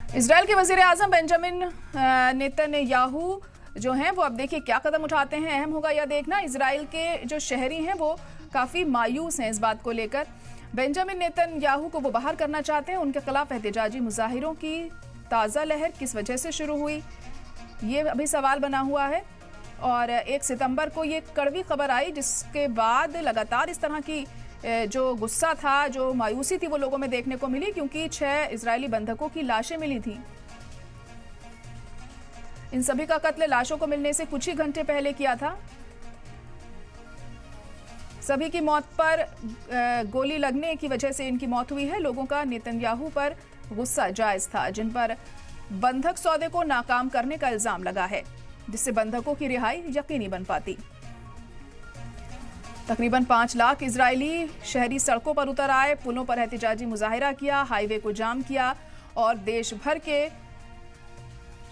Israel के वजीर आजम Benjamin Netanyahu जो हैं वो अब देखिए क्या कदम उठाते हैं। अहम होगा यह देखना। इजराइल के जो शहरी हैं वो काफ़ी मायूस हैं इस बात को लेकर। बेंजामिन नेतन्याहू को वो बाहर करना चाहते हैं। उनके खिलाफ एहतजाजी मुजाहिरों की ताज़ा लहर किस वजह से शुरू हुई, ये अभी सवाल बना हुआ है। और 1 सितंबर को ये कड़वी खबर आई, जिसके बाद लगातार इस तरह की जो गुस्सा था, जो मायूसी थी, वो लोगों में देखने को मिली, क्योंकि 6 इजरायली बंधकों की लाशें मिली थी। इन सभी का कत्ल लाशों को मिलने से कुछ ही घंटे पहले किया था। सभी की मौत पर गोली लगने की वजह से इनकी मौत हुई है। लोगों का नेतन्याहू पर गुस्सा जायज था, जिन पर बंधक सौदे को नाकाम करने का इल्जाम लगा है, जिससे बंधकों की रिहाई यकीनी बन पाती। तकरीबन 5 लाख इजरायली शहरी सड़कों पर उतर आए, पुलों पर एहतजाजी मुजाहिरा किया, हाईवे को जाम किया और देश भर के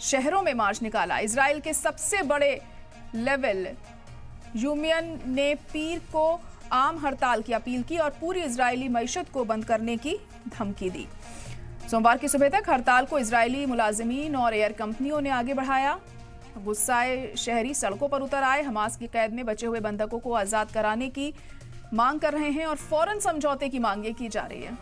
शहरों में मार्च निकाला। इजराइल के सबसे बड़े लेवल यूनियन ने पीर को आम हड़ताल की अपील की और पूरी इजरायली मईशत को बंद करने की धमकी दी। सोमवार की सुबह तक हड़ताल को इजरायली मुलाजिमीन और एयर कंपनियों ने आगे बढ़ाया। गुस्साए शहरी सड़कों पर उतर आए, हमास की कैद में बचे हुए बंधकों को आजाद कराने की मांग कर रहे हैं और फौरन समझौते की मांग ये की जा रही है।